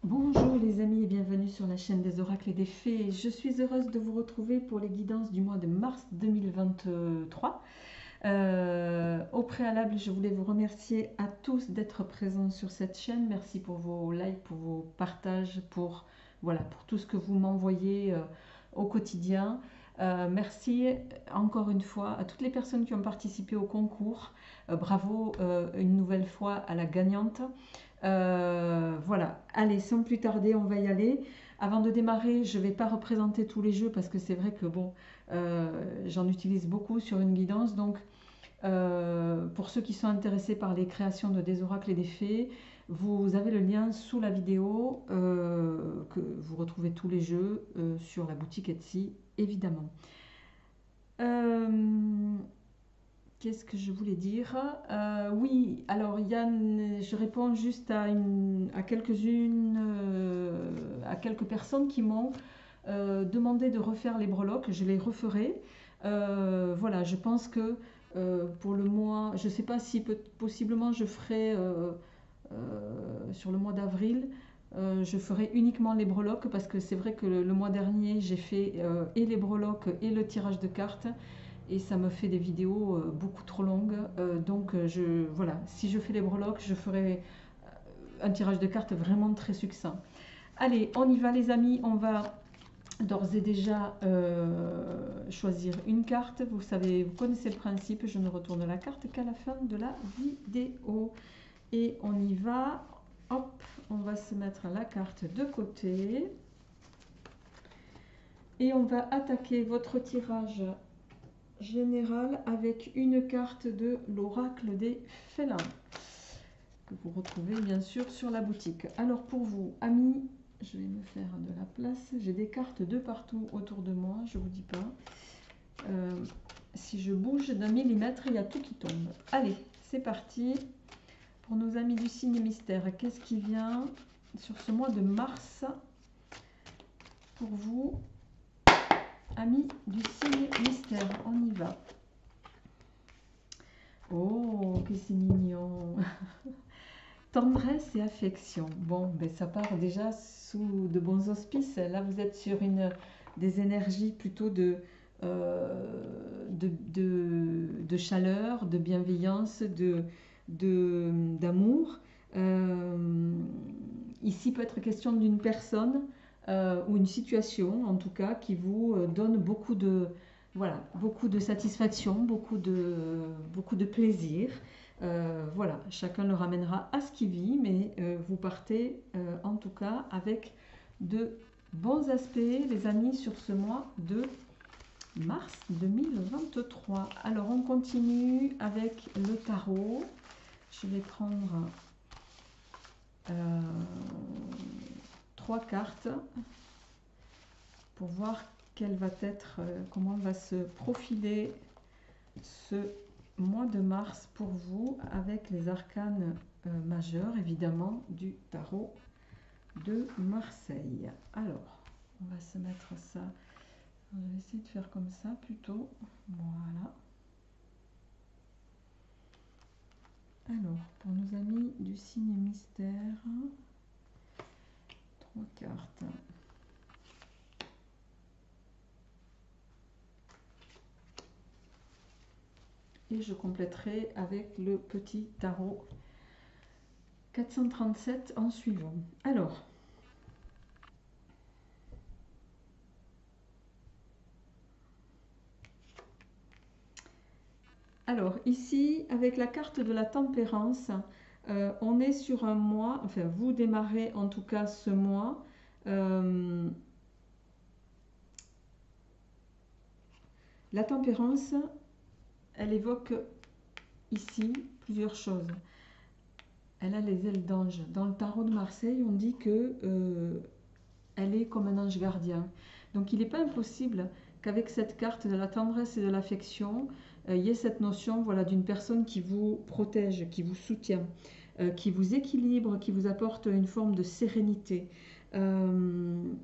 Bonjour les amis et bienvenue sur la chaîne des oracles et des fées. Je suis heureuse de vous retrouver pour les guidances du mois de mars 2023. Au préalable, je voulais vous remercier à tous d'être présents sur cette chaîne. Merci pour vos likes, pour vos partages, pour, voilà, pour tout ce que vous m'envoyez au quotidien. Merci encore une fois à toutes les personnes qui ont participé au concours. Bravo une nouvelle fois à la gagnante. Voilà, allez, sans plus tarder, on va y aller. Avant de démarrer, je ne vais pas représenter tous les jeux parce que c'est vrai que bon, j'en utilise beaucoup sur une guidance. Donc, pour ceux qui sont intéressés par les créations de des oracles et des fées, vous avez le lien sous la vidéo, que vous retrouvez tous les jeux sur la boutique Etsy, évidemment. Euh, Qu'est-ce que je voulais dire? Oui, alors Yann, je réponds juste à quelques-unes, à quelques personnes qui m'ont demandé de refaire les breloques. Je les referai. Voilà, je pense que pour le mois, je ne sais pas si possiblement je ferai sur le mois d'avril. Je ferai uniquement les breloques parce que c'est vrai que le mois dernier j'ai fait et les breloques et le tirage de cartes et ça me fait des vidéos beaucoup trop longues. Donc voilà, si je fais les breloques, je ferai un tirage de cartes vraiment très succinct. Allez, on y va les amis, on va d'ores et déjà choisir une carte. Vous savez, vous connaissez le principe, je ne retourne la carte qu'à la fin de la vidéo. Et on y va, hop, on va se mettre la carte de côté. Et on va attaquer votre tirage général avec une carte de l'oracle des félins que vous retrouvez bien sûr sur la boutique. Alors pour vous, amis, je vais me faire de la place. J'ai des cartes de partout autour de moi, je vous dis pas. Si je bouge d'un millimètre, il y a tout qui tombe. Allez, c'est parti. Pour nos amis du signe mystère, qu'est-ce qui vient sur ce mois de mars pour vous, amis du signe mystère? On y va. Oh, que c'est mignon. Tendresse et affection. Bon, ben ça part déjà sous de bons auspices. Là, vous êtes sur des énergies plutôt de chaleur, de bienveillance, d'amour. Ici peut être question d'une personne ou une situation, en tout cas, qui vous donne voilà, beaucoup de satisfaction, beaucoup de plaisir. Voilà, chacun le ramènera à ce qu'il vit, mais vous partez en tout cas avec de bons aspects, les amis, sur ce mois de mars 2023. Alors, on continue avec le tarot. Je vais prendre 3 cartes pour voir comment va se profiler ce mois de mars pour vous avec les arcanes majeurs évidemment du tarot de Marseille. Alors, on va se mettre ça, je vais essayer de faire comme ça plutôt, voilà. Alors, pour nos amis du signe mystère, 3 cartes. Et je compléterai avec le petit tarot 437 en suivant. Alors ici, avec la carte de la tempérance, on est sur un mois, enfin vous démarrez en tout cas ce mois. La tempérance, elle évoque ici plusieurs choses. Elle a les ailes d'ange. Dans le tarot de Marseille, on dit que elle est comme un ange gardien. Donc il n'est pas impossible qu'avec cette carte de la tendresse et de l'affection, il y ait cette notion, voilà, d'une personne qui vous protège, qui vous soutient, qui vous équilibre, qui vous apporte une forme de sérénité. Je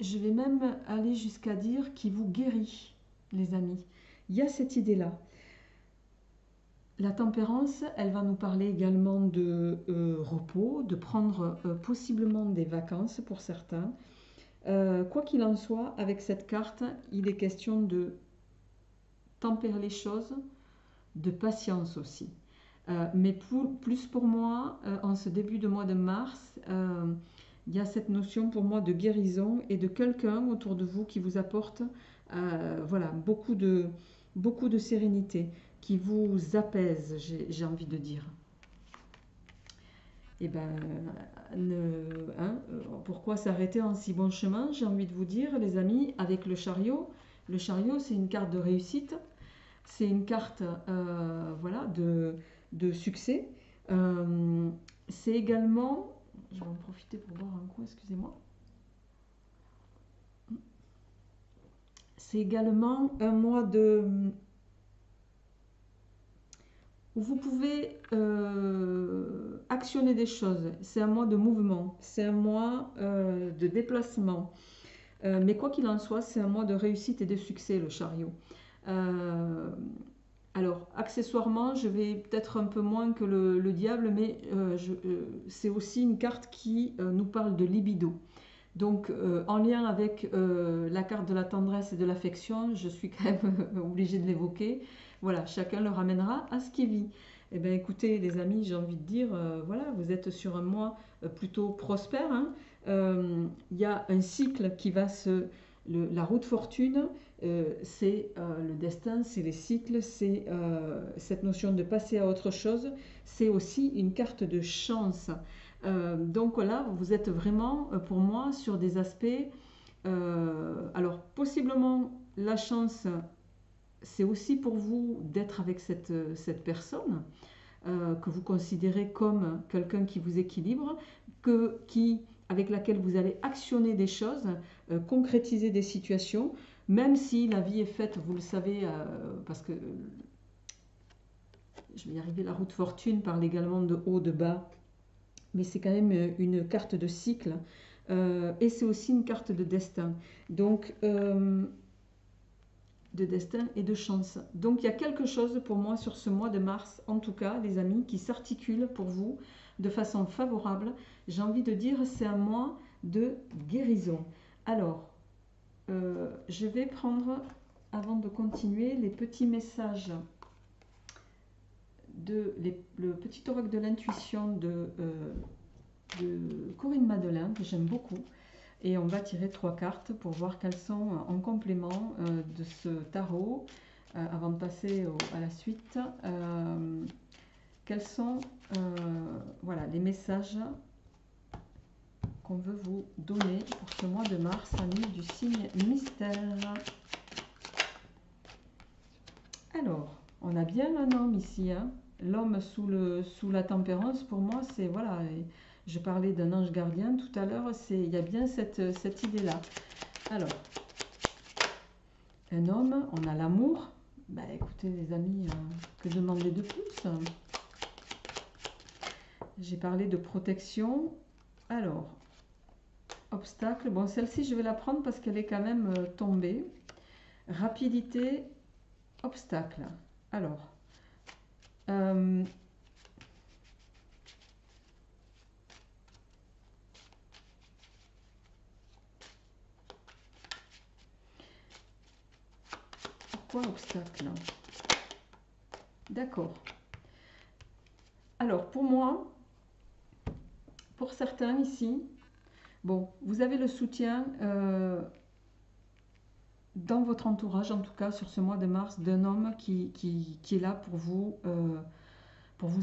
vais même aller jusqu'à dire qui vous guérit, les amis. Il y a cette idée-là. La tempérance, elle va nous parler également de repos, de prendre possiblement des vacances pour certains. Quoi qu'il en soit, avec cette carte, il est question de tempérer les choses, de patience aussi. Mais plus pour moi, en ce début de mois de mars, il y a cette notion pour moi de guérison et de quelqu'un autour de vous qui vous apporte voilà, beaucoup de sérénité, qui vous apaise, j'ai envie de dire. Et ben, pourquoi s'arrêter en si bon chemin? J'ai envie de vous dire, les amis, avec le chariot. Le chariot, c'est une carte de réussite, c'est une carte voilà, de succès. C'est également, je vais en profiter pour boire un coup, excusez-moi. C'est également un mois où vous pouvez actionner des choses. C'est un mois de mouvement, c'est un mois de déplacement. Mais quoi qu'il en soit, c'est un mois de réussite et de succès, le chariot. Alors, accessoirement, je vais peut-être un peu moins que le diable, mais c'est aussi une carte qui nous parle de libido. Donc, en lien avec la carte de la tendresse et de l'affection, je suis quand même obligée de l'évoquer. Voilà, chacun le ramènera à ce qu'il vit. Eh bien, écoutez, les amis, j'ai envie de dire, voilà, vous êtes sur un mois plutôt prospère, hein. Il y a un cycle qui va la route fortune, c'est le destin, c'est les cycles, c'est cette notion de passer à autre chose. C'est aussi une carte de chance. Donc voilà, vous êtes vraiment, pour moi, sur des aspects. Alors, possiblement, la chance, c'est aussi pour vous d'être avec cette personne que vous considérez comme quelqu'un qui vous équilibre, avec laquelle vous allez actionner des choses, concrétiser des situations, même si la vie est faite, vous le savez, parce que je vais y arriver, la route fortune parle également de haut, de bas, mais c'est quand même une carte de cycle, et c'est aussi une carte de destin. Donc, de destin et de chance. Donc il y a quelque chose pour moi sur ce mois de mars, en tout cas les amis, qui s'articule pour vous de façon favorable. J'ai envie de dire c'est un mois de guérison. Alors, je vais prendre, avant de continuer, les petits messages le petit oracle de l'intuition de Corinne Madelin, que j'aime beaucoup. Et on va tirer 3 cartes pour voir quelles sont en complément de ce tarot, avant de passer à la suite. Quels sont voilà, les messages qu'on veut vous donner pour ce mois de mars, amis du signe mystère. Alors, on a bien un homme ici, hein. L'homme sous la tempérance, pour moi, c'est voilà. Je parlais d'un ange gardien tout à l'heure, il y a bien cette idée-là. Alors, un homme, on a l'amour. Bah, écoutez les amis, que demander de plus? J'ai parlé de protection. Alors, obstacle. Bon, celle-ci, je vais la prendre parce qu'elle est quand même tombée. Rapidité, obstacle. Alors, pourquoi obstacle? D'accord. Alors, pour moi, pour certains ici, bon, vous avez le soutien dans votre entourage, en tout cas sur ce mois de mars, d'un homme qui est là pour vous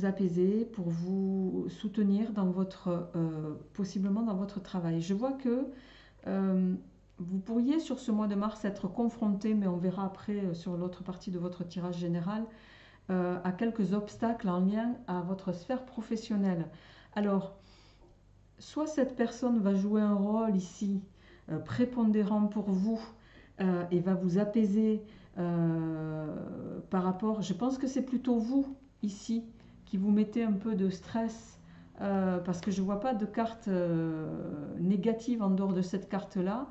apaiser, pour vous soutenir dans possiblement dans votre travail. Je vois que vous pourriez sur ce mois de mars être confronté, mais on verra après sur l'autre partie de votre tirage général, à quelques obstacles en lien à votre sphère professionnelle. Alors, soit cette personne va jouer un rôle ici prépondérant pour vous et va vous apaiser par rapport, je pense que c'est plutôt vous ici qui vous mettez un peu de stress parce que je ne vois pas de carte négative en dehors de cette carte-là.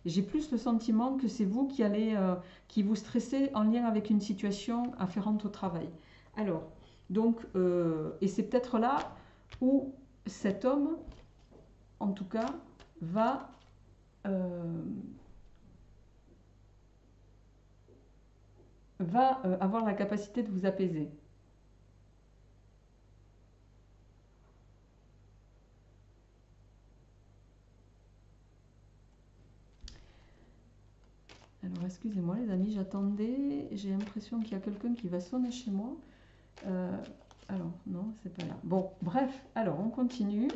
J'ai plus le sentiment que c'est vous qui vous stressez en lien avec une situation afférente au travail. Alors, Donc, et c'est peut-être là où cet homme, en tout cas, va avoir la capacité de vous apaiser. Alors, excusez-moi les amis, j'attendais, j'ai l'impression qu'il y a quelqu'un qui va sonner chez moi. Alors, non, c'est pas là. Bon, bref, alors on continue.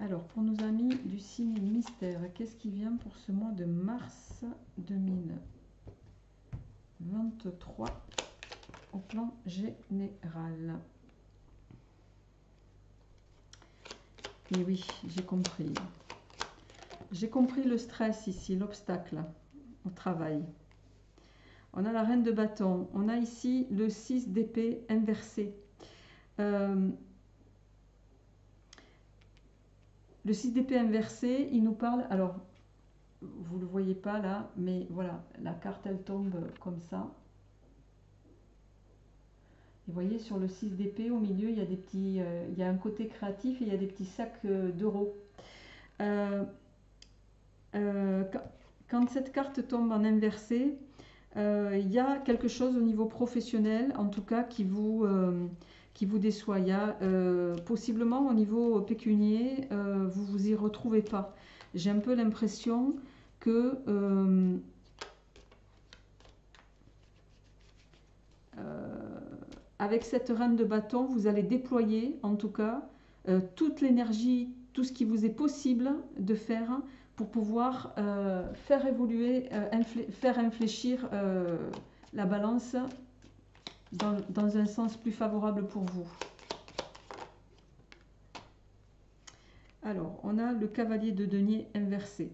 Alors, pour nos amis du signe mystère, qu'est-ce qui vient pour ce mois de mars 2023 au plan général? Et oui, j'ai compris. J'ai compris le stress ici, l'obstacle au travail. On a la reine de bâton. On a ici le 6 d'épée inversé. Le 6 d'épée inversé, il nous parle... Alors, vous ne le voyez pas là, mais voilà, la carte, elle tombe comme ça. Vous voyez, sur le 6 d'épée, au milieu, il y a des petits... il y a un côté créatif et il y a des petits sacs d'euros. Quand cette carte tombe en inversé, il y a quelque chose au niveau professionnel, en tout cas, qui vous déçoit. Il y a possiblement au niveau pécunier, vous vous y retrouvez pas. J'ai un peu l'impression que avec cette reine de bâton, vous allez déployer, en tout cas, toute l'énergie, tout ce qui vous est possible de faire pour pouvoir faire évoluer, faire infléchir la balance dans un sens plus favorable pour vous. Alors, on a le cavalier de denier inversé.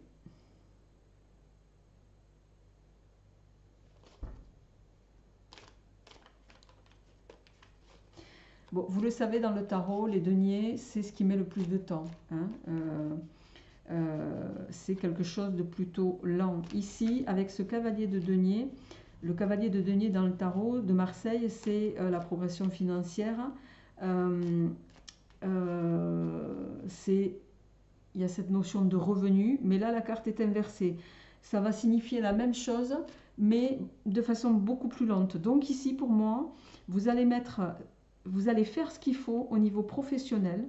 Bon, vous le savez, dans le tarot, les deniers, c'est ce qui met le plus de temps. Hein. C'est quelque chose de plutôt lent. Ici, avec ce cavalier de denier, le cavalier de denier dans le tarot de Marseille, c'est la progression financière. Il y a cette notion de revenu, mais là, la carte est inversée. Ça va signifier la même chose, mais de façon beaucoup plus lente. Donc ici, pour moi, vous allez faire ce qu'il faut au niveau professionnel.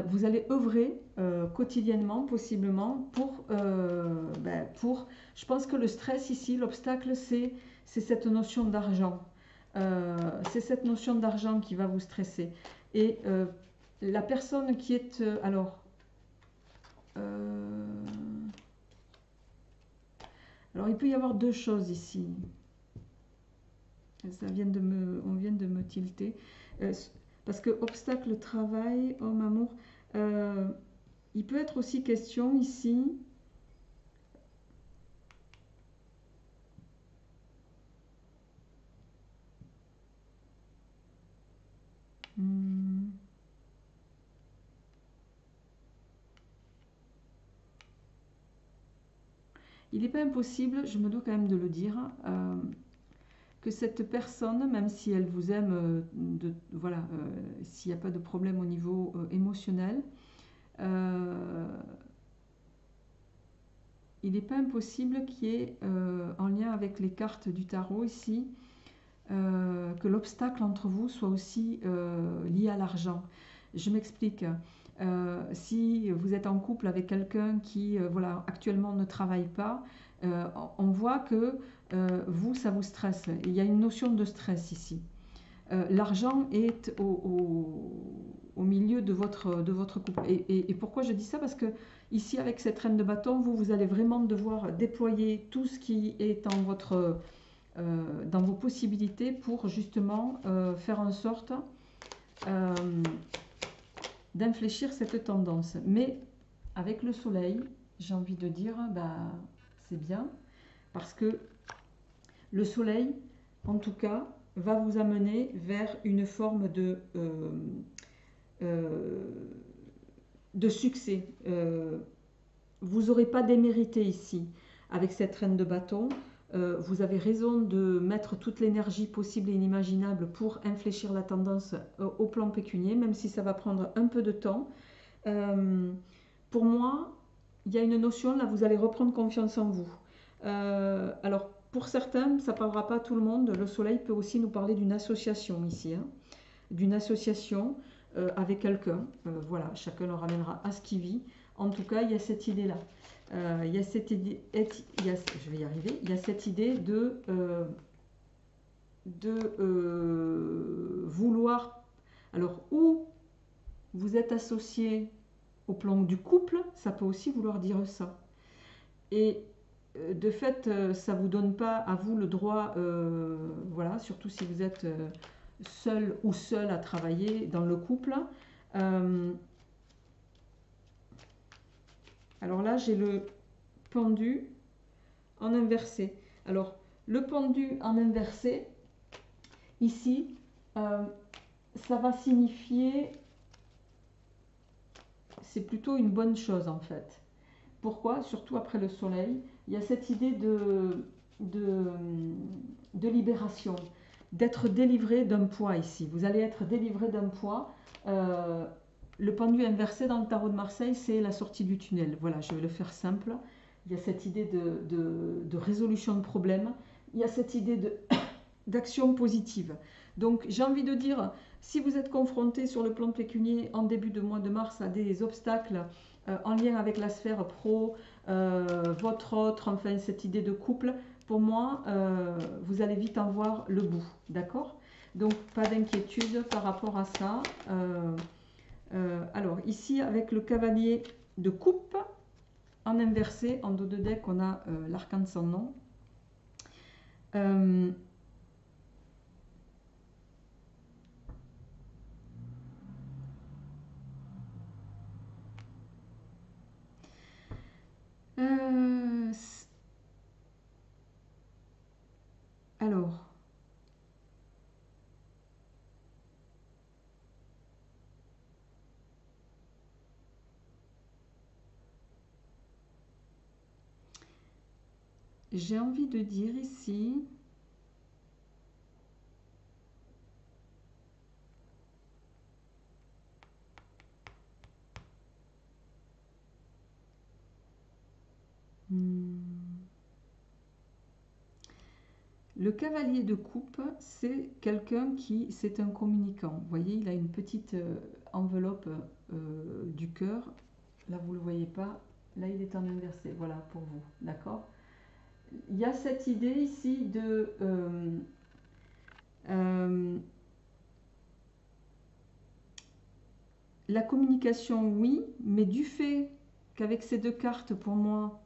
Vous allez œuvrer quotidiennement, possiblement, pour... Je pense que le stress ici, l'obstacle, c'est cette notion d'argent. C'est cette notion d'argent qui va vous stresser. Et la personne qui est... alors, il peut y avoir deux choses ici. On vient de me tilter. Parce que obstacle, travail, homme, amour, il peut être aussi question ici il n'est pas impossible, je me dois quand même de le dire, que cette personne, même si elle vous aime, s'il n'y a pas de problème au niveau émotionnel, il n'est pas impossible qu'il y ait, en lien avec les cartes du tarot ici, que l'obstacle entre vous soit aussi lié à l'argent. Je m'explique. Si vous êtes en couple avec quelqu'un qui actuellement ne travaille pas, on voit que vous, ça vous stresse. Il y a une notion de stress ici. L'argent est au milieu de votre couple. Et pourquoi je dis ça? Parce que ici, avec cette reine de bâton, vous allez vraiment devoir déployer tout ce qui est dans vos possibilités pour justement faire en sorte d'infléchir cette tendance. Mais avec le soleil, j'ai envie de dire, c'est bien, parce que le soleil, en tout cas, va vous amener vers une forme de succès. Vous n'aurez pas démérité ici avec cette reine de bâton. vous avez raison de mettre toute l'énergie possible et inimaginable pour infléchir la tendance au plan pécunier, même si ça va prendre un peu de temps. Pour moi, il y a une notion, là, vous allez reprendre confiance en vous. Alors, pour certains, ça ne parlera pas à tout le monde. Le soleil peut aussi nous parler d'une association ici, hein, d'une association avec quelqu'un. Voilà, chacun le ramènera à ce qu'il vit. En tout cas, il y a cette idée-là. Il y a cette idée, je vais y arriver, il y a cette idée de vouloir, alors, ou vous êtes associé au plan du couple, ça peut aussi vouloir dire ça. Et de fait, ça ne vous donne pas à vous le droit, voilà, surtout si vous êtes seul ou seule à travailler dans le couple. Alors là, j'ai le pendu en inversé. Alors, le pendu en inversé, ici, ça va signifier, c'est plutôt une bonne chose en fait. Pourquoi? Surtout après le soleil, il y a cette idée de libération, d'être délivré d'un poids ici. Vous allez être délivré d'un poids. Le pendu inversé dans le tarot de Marseille, c'est la sortie du tunnel. Voilà, je vais le faire simple. Il y a cette idée de résolution de problèmes. Il y a cette idée d'action positive. Donc j'ai envie de dire, si vous êtes confronté sur le plan pécunier en début de mois de mars à des obstacles en lien avec la sphère pro, votre autre, enfin cette idée de couple, pour moi, vous allez vite en voir le bout, d'accord? Donc pas d'inquiétude par rapport à ça. Alors ici, avec le cavalier de coupe, en inversé, en dos de deck, on a l'arcane sans nom. Alors, j'ai envie de dire ici, le cavalier de coupe, c'est quelqu'un qui, c'est un communicant. Vous voyez, il a une petite enveloppe du cœur. Là, vous ne le voyez pas. Là, il est en inversé. Voilà, pour vous. D'accord? Il y a cette idée ici de... la communication, oui, mais du fait qu'avec ces deux cartes, pour moi,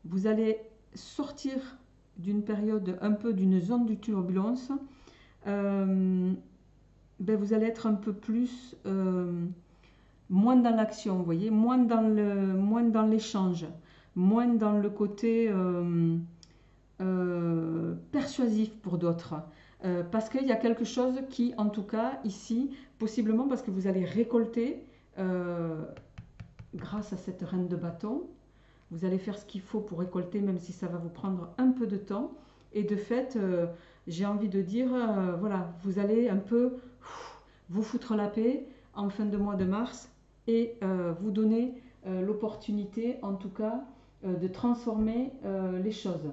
vous allez sortir d'une période un peu d'une zone de turbulence, ben vous allez être un peu plus moins dans l'action, vous voyez, moins dans l'échange, moins dans le côté persuasif pour d'autres. Parce qu'il y a quelque chose qui, en tout cas, ici, possiblement parce que vous allez récolter, grâce à cette reine de bâton, vous allez faire ce qu'il faut pour récolter, même si ça va vous prendre un peu de temps. Et de fait, j'ai envie de dire, voilà, vous allez un peu vous foutre la paix en fin de mois de mars et vous donner l'opportunité, en tout cas, de transformer les choses.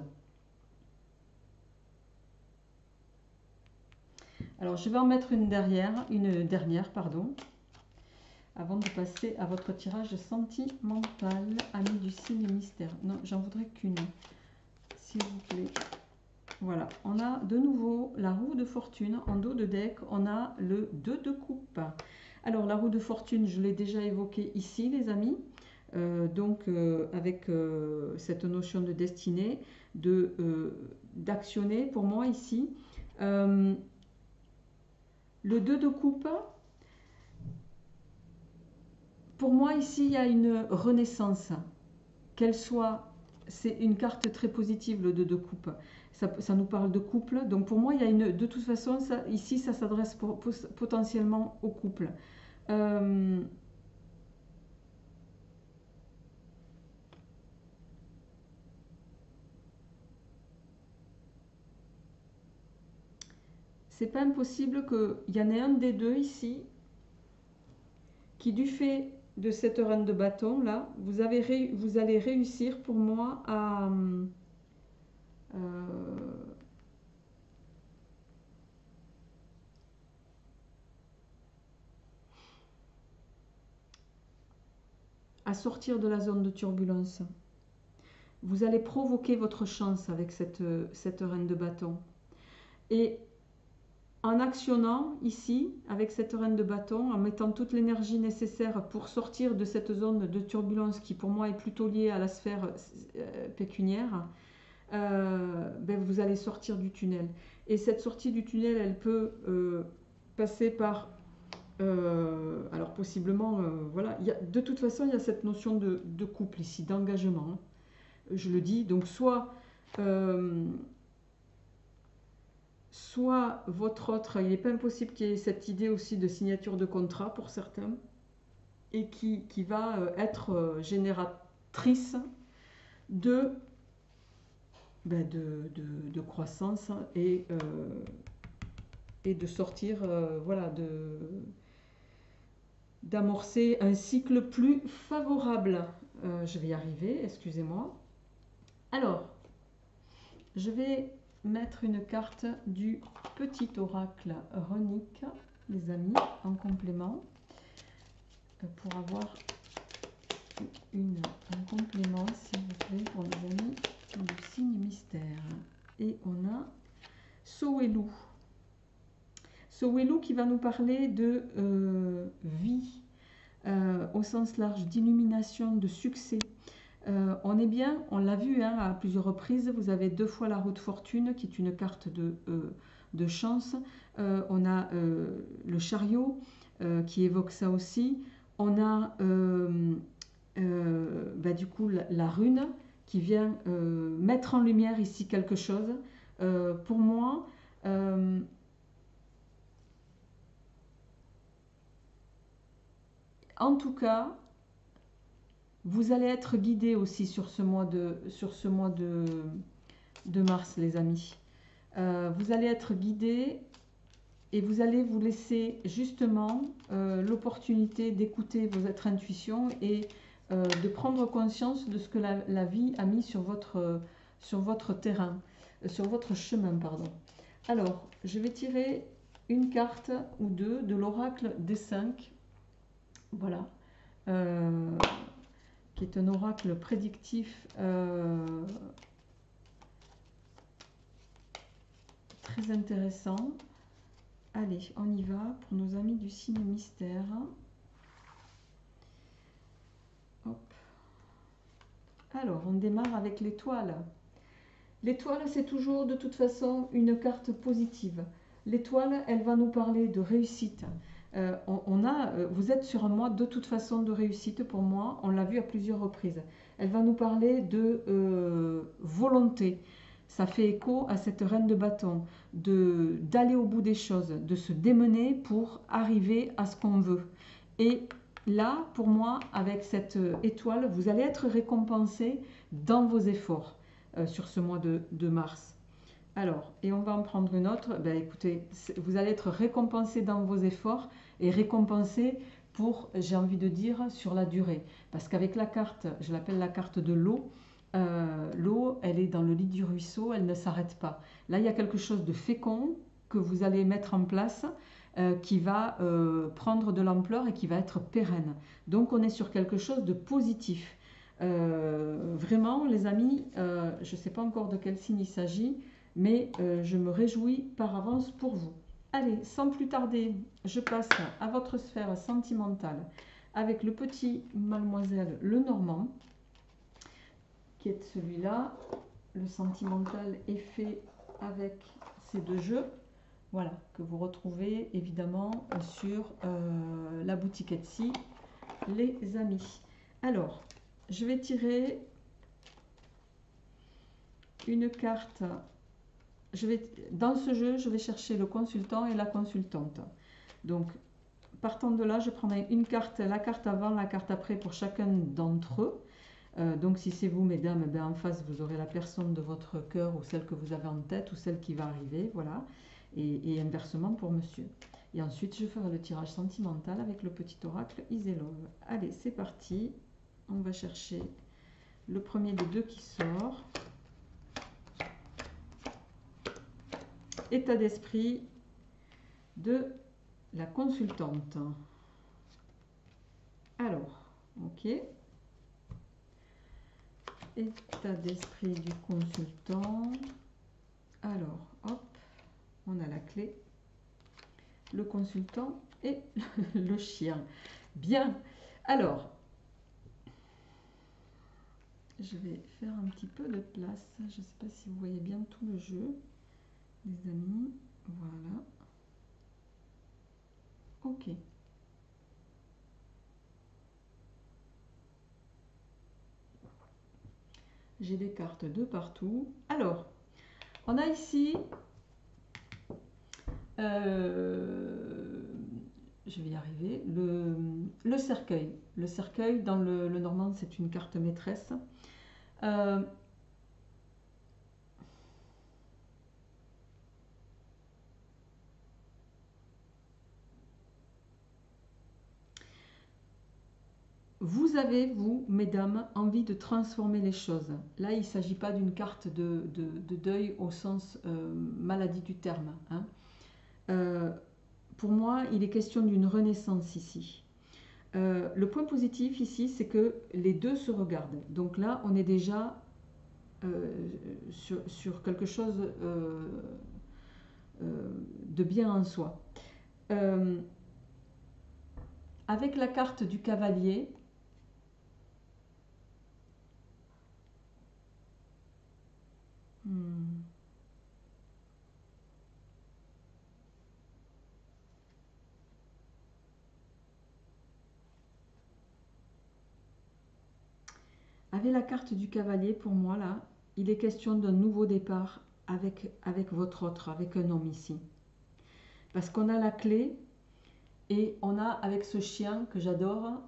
Alors, je vais en mettre une dernière, pardon, avant de passer à votre tirage sentimental, ami du signe mystère. Non, j'en voudrais qu'une, s'il vous plaît. Voilà, on a de nouveau la roue de fortune. En dos de deck, on a le 2 de coupe. Alors, la roue de fortune, je l'ai déjà évoqué ici, les amis. Avec cette notion de destinée, d'actionner, pour moi, ici. Le 2 de coupe, pour moi, ici, il y a une renaissance. Qu'elle soit, c'est une carte très positive, le 2 de coupe. Ça nous parle de couple. Donc pour moi, il y a une, de toute façon, ici, ça s'adresse potentiellement au couple. c'est pas impossible qu'il y en ait un des deux ici qui, du fait de cette reine de bâton là, vous allez réussir pour moi à sortir de la zone de turbulence. Vous allez provoquer votre chance avec cette reine de bâton. Et en actionnant ici, avec cette reine de bâton, en mettant toute l'énergie nécessaire pour sortir de cette zone de turbulence qui pour moi est plutôt liée à la sphère pécuniaire, ben vous allez sortir du tunnel. Et cette sortie du tunnel, elle peut passer par... alors possiblement, voilà, de toute façon, il y a cette notion de couple ici, d'engagement. Hein. Je le dis, donc soit votre autre, il n'est pas impossible qu'il y ait cette idée aussi de signature de contrat pour certains, et qui va être génératrice de croissance et de sortir, voilà, d'amorcer un cycle plus favorable. Je vais y arriver, excusez-moi. Alors, je vais mettre une carte du petit oracle runique, les amis, en complément, pour avoir un complément, s'il vous plaît, pour les amis du signe mystère. Et on a Sowelu. Sowelu qui va nous parler de vie au sens large, d'illumination, de succès. On est bien, on l'a vu hein, à plusieurs reprises, vous avez 2 fois la roue de fortune qui est une carte de chance. On a le chariot qui évoque ça aussi. On a du coup la rune qui vient mettre en lumière ici quelque chose. Pour moi, en tout cas, vous allez être guidé aussi sur ce mois de mars, les amis. Vous allez être guidé et vous allez vous laisser justement l'opportunité d'écouter votre intuition et de prendre conscience de ce que la vie a mis sur votre terrain, sur votre chemin, pardon. Alors, je vais tirer une carte ou deux de l'oracle des 5. Voilà. Qui est un oracle prédictif très intéressant. Allez, on y va pour nos amis du signe mystère. Hop. Alors, on démarre avec l'étoile. L'étoile, c'est toujours de toute façon une carte positive. L'étoile, elle va nous parler de réussite. Vous êtes sur un mois de toute façon de réussite pour moi, on l'a vu à plusieurs reprises. Elle va nous parler de volonté. Ça fait écho à cette reine de bâton, d'aller au bout des choses, de se démener pour arriver à ce qu'on veut. Et là, pour moi, avec cette étoile, vous allez être récompensé dans vos efforts sur ce mois de mars. Alors, et on va en prendre une autre. Ben, écoutez, vous allez être récompensé dans vos efforts et récompensé pour, j'ai envie de dire, sur la durée. Parce qu'avec la carte, je l'appelle la carte de l'eau, l'eau, elle est dans le lit du ruisseau, elle ne s'arrête pas. Là, il y a quelque chose de fécond que vous allez mettre en place qui va prendre de l'ampleur et qui va être pérenne. Donc, on est sur quelque chose de positif. Vraiment, les amis, je ne sais pas encore de quel signe il s'agit, mais je me réjouis par avance pour vous. Allez, sans plus tarder, je passe à votre sphère sentimentale avec le petit Mademoiselle Lenormand, qui est celui-là. Le sentimental est fait avec ces 2 jeux, voilà, que vous retrouvez évidemment sur la boutique Etsy, les amis. Alors, je vais tirer une carte. Dans ce jeu, je vais chercher le consultant et la consultante. Donc, partant de là, je prendrai une carte, la carte avant, la carte après pour chacun d'entre eux. Donc, si c'est vous, mesdames, ben, en face, vous aurez la personne de votre cœur ou celle que vous avez en tête ou celle qui va arriver. Voilà. et inversement pour monsieur. Et ensuite, je ferai le tirage sentimental avec le petit oracle Iselove. Allez, c'est parti. On va chercher le premier des deux qui sort. État d'esprit de la consultante. Alors, ok. État d'esprit du consultant. Alors, hop, on a la clé. Le consultant et le chien. Bien. Alors, je vais faire un petit peu de place. Je ne sais pas si vous voyez bien tout le jeu, les amis. Voilà. Ok. J'ai des cartes de partout. Alors, on a ici... je vais y arriver. Le cercueil. Le cercueil, dans le normand, c'est une carte maîtresse. Vous avez, vous, mesdames, envie de transformer les choses. Là, il ne s'agit pas d'une carte de deuil au sens maladie du terme. Hein. Pour moi, il est question d'une renaissance ici. Le point positif ici, c'est que les deux se regardent. Donc là, on est déjà sur quelque chose de bien en soi. Avec la carte du cavalier, avec la carte du cavalier, pour moi, là, il est question d'un nouveau départ avec votre autre, avec un homme ici. Parce qu'on a la clé et on a avec ce chien que j'adore.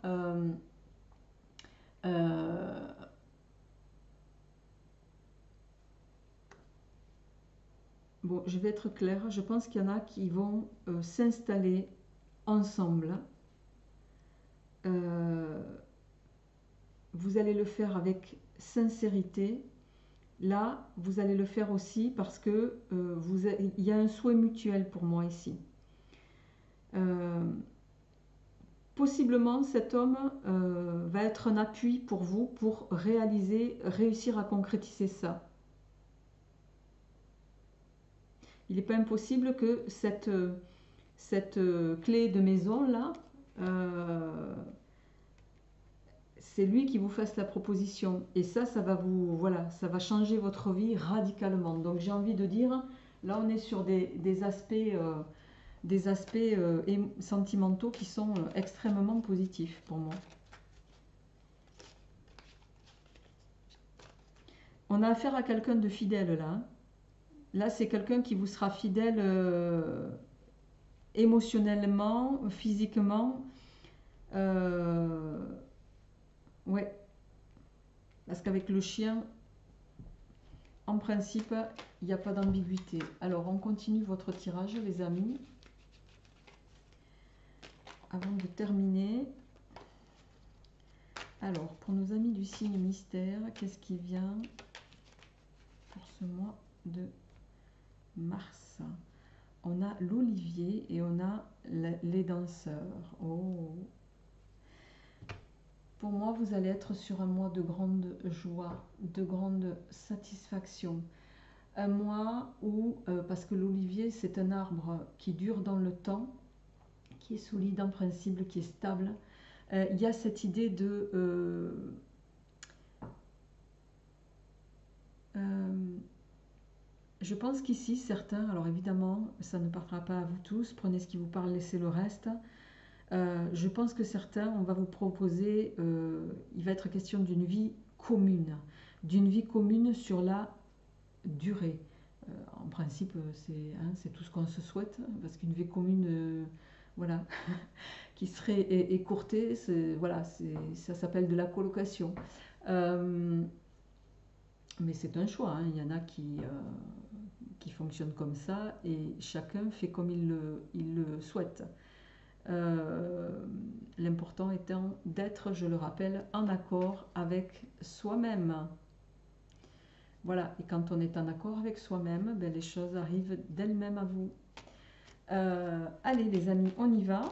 Bon, je vais être claire, je pense qu'il y en a qui vont s'installer ensemble. Vous allez le faire avec sincérité. Là, vous allez le faire aussi parce que il y a un souhait mutuel pour moi ici. Possiblement, cet homme va être un appui pour vous pour réussir à concrétiser ça. Il n'est pas impossible que cette clé de maison là, c'est lui qui vous fasse la proposition. Et ça va vous, voilà, ça va changer votre vie radicalement. Donc j'ai envie de dire, là on est sur des aspects sentimentaux qui sont extrêmement positifs pour moi. On a affaire à quelqu'un de fidèle là. Là, c'est quelqu'un qui vous sera fidèle émotionnellement, physiquement. Ouais. Parce qu'avec le chien, en principe, il n'y a pas d'ambiguïté. Alors, on continue votre tirage, les amis. Avant de terminer. Alors, pour nos amis du signe mystère, qu'est-ce qui vient pour ce mois de mars? On a l'olivier et on a les danseurs. Oh. Pour moi, vous allez être sur un mois de grande joie, de grande satisfaction. Un mois où, parce que l'olivier, c'est un arbre qui dure dans le temps, qui est solide en principe, qui est stable. Il y a cette idée de... je pense qu'ici, certains, alors évidemment, ça ne parlera pas à vous tous, prenez ce qui vous parle, laissez le reste. Je pense que certains, on va vous proposer, il va être question d'une vie commune sur la durée. En principe, c'est tout ce qu'on se souhaite, parce qu'une vie commune, voilà, qui serait écourtée, voilà, ça s'appelle de la colocation. Mais c'est un choix, hein. Il y en a qui fonctionnent comme ça et chacun fait comme il le souhaite. L'important étant d'être, je le rappelle, en accord avec soi-même. Voilà, et quand on est en accord avec soi-même, ben, les choses arrivent d'elles-mêmes à vous. Allez les amis, on y va.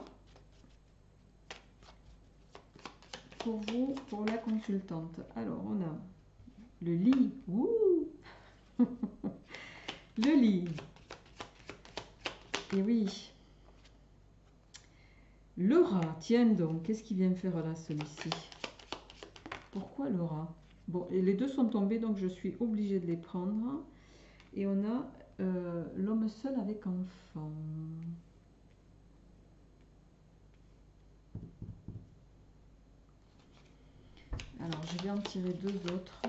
Pour vous, pour la consultante. Alors, on a le lit. Ouh le lit. Et oui. Le rat, tiens donc, qu'est-ce qu'il vient faire là, celui-ci? Pourquoi le rat? Bon, et les deux sont tombés, donc je suis obligée de les prendre. Et on a l'homme seul avec enfant. Alors, je vais en tirer deux autres.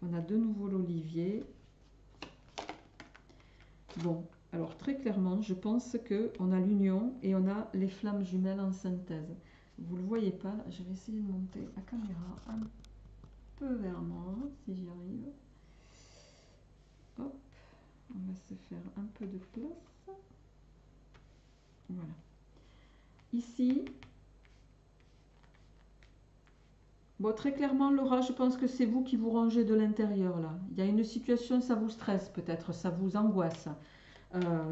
On a de nouveau l'olivier. Bon, alors très clairement, je pense qu'on a l'union et on a les flammes jumelles en synthèse. Vous ne le voyez pas, je vais essayer de monter la caméra un peu vers moi, si j'y arrive. Hop, on va se faire un peu de place. Voilà. Ici, bon, très clairement, Laura, je pense que c'est vous qui vous rangez de l'intérieur, là. Il y a une situation, ça vous stresse peut-être, ça vous angoisse.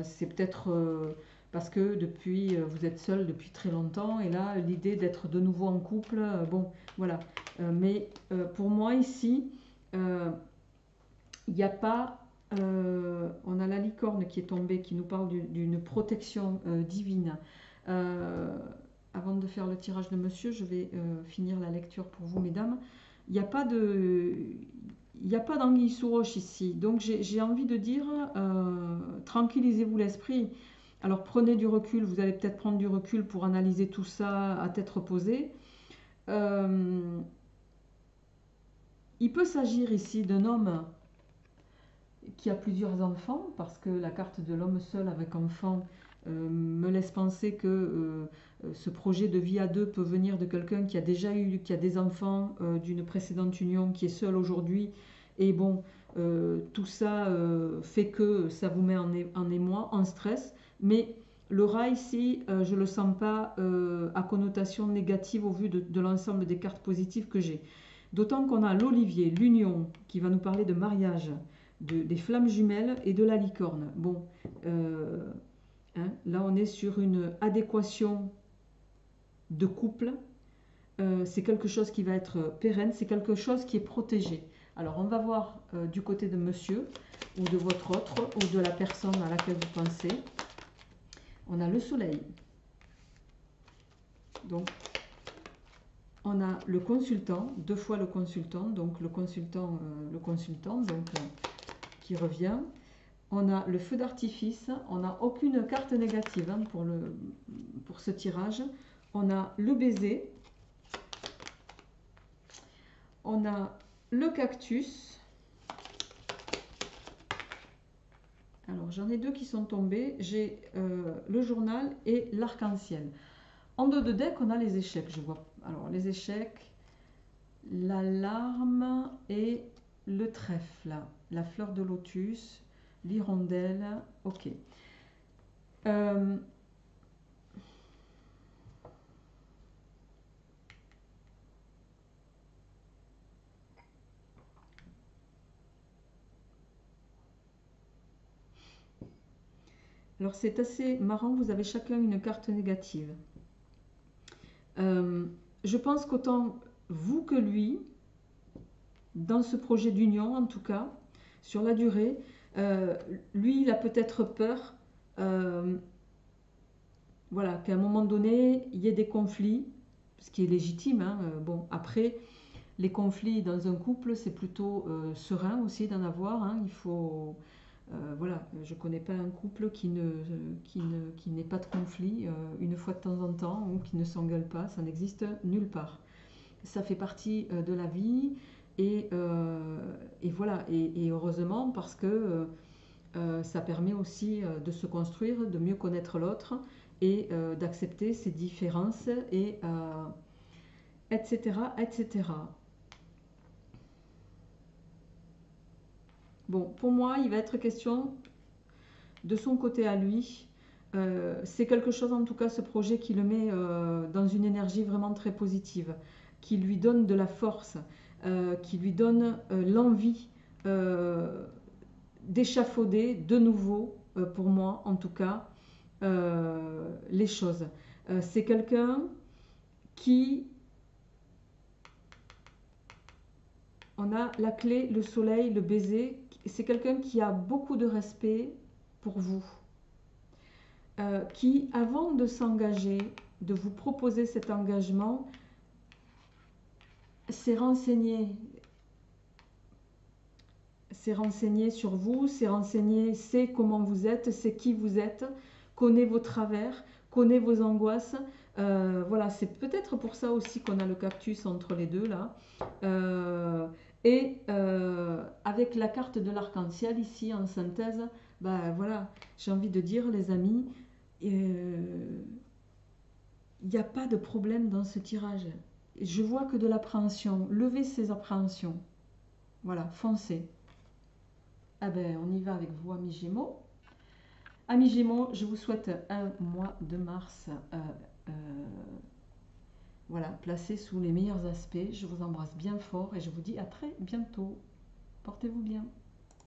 C'est peut-être parce que depuis, vous êtes seul depuis très longtemps, et là, l'idée d'être de nouveau en couple, bon, voilà. Mais pour moi, ici, il n'y a pas... on a la licorne qui est tombée, qui nous parle d'une protection divine. Avant de faire le tirage de monsieur, je vais finir la lecture pour vous, mesdames. Il n'y a pas de... Il n'y a pas d'anguille sous roche ici. Donc j'ai envie de dire, tranquillisez-vous l'esprit. Alors prenez du recul, vous allez peut-être prendre du recul pour analyser tout ça à tête reposée. Il peut s'agir ici d'un homme qui a plusieurs enfants, parce que la carte de l'homme seul avec enfant me laisse penser que ce projet de vie à deux peut venir de quelqu'un qui a déjà eu, qui a des enfants d'une précédente union, qui est seul aujourd'hui. Et bon, tout ça fait que ça vous met en émoi, en stress. Mais le rat ici, je ne le sens pas à connotation négative au vu de l'ensemble des cartes positives que j'ai. D'autant qu'on a l'olivier, l'union, qui va nous parler de mariage, des flammes jumelles et de la licorne. Bon, hein, là on est sur une adéquation de couple. C'est quelque chose qui va être pérenne, c'est quelque chose qui est protégé. Alors on va voir du côté de monsieur ou de votre autre ou de la personne à laquelle vous pensez. On a le soleil. Donc on a le consultant, deux fois le consultant, donc le consultant donc, qui revient. On a le feu d'artifice, on n'a aucune carte négative hein, pour ce tirage. On a le baiser, on a le cactus. Alors j'en ai deux qui sont tombés, j'ai le journal et l'arc-en-ciel. En dos de deck, on a les échecs, je vois. Alors les échecs, la larme et le trèfle, la fleur de lotus, l'hirondelle, ok. Alors c'est assez marrant, vous avez chacun une carte négative. Je pense qu'autant vous que lui, dans ce projet d'union en tout cas, sur la durée, lui il a peut-être peur voilà, qu'à un moment donné il y ait des conflits, ce qui est légitime. Hein. Bon, après, les conflits dans un couple c'est plutôt serein aussi d'en avoir. Hein. Il faut... voilà, je ne connais pas un couple qui n'ait pas de conflit une fois de temps en temps ou qui ne s'engueule pas, ça n'existe nulle part. Ça fait partie de la vie et voilà, et heureusement parce que ça permet aussi de se construire, de mieux connaître l'autre et d'accepter ses différences et etc. etc. Bon, pour moi, il va être question de son côté à lui. C'est quelque chose, en tout cas, ce projet qui le met dans une énergie vraiment très positive, qui lui donne de la force, qui lui donne l'envie d'échafauder de nouveau, pour moi en tout cas, les choses. C'est quelqu'un qui, on a la clé, le soleil, le baiser, c'est quelqu'un qui a beaucoup de respect pour vous, qui, avant de s'engager, de vous proposer cet engagement, s'est renseigné sur vous, s'est renseigné, sait comment vous êtes, sait qui vous êtes, connaît vos travers, connaît vos angoisses. Voilà, c'est peut-être pour ça aussi qu'on a le cactus entre les deux là. Avec la carte de l'arc-en-ciel ici en synthèse, ben voilà, j'ai envie de dire les amis, il n'y a pas de problème dans ce tirage. Je vois que de l'appréhension. Levez ces appréhensions. Voilà, foncez. Ah ben, on y va avec vous, amis Gémeaux. Amis Gémeaux, je vous souhaite un mois de mars voilà, placé sous les meilleurs aspects. Je vous embrasse bien fort et je vous dis à très bientôt. Portez-vous bien.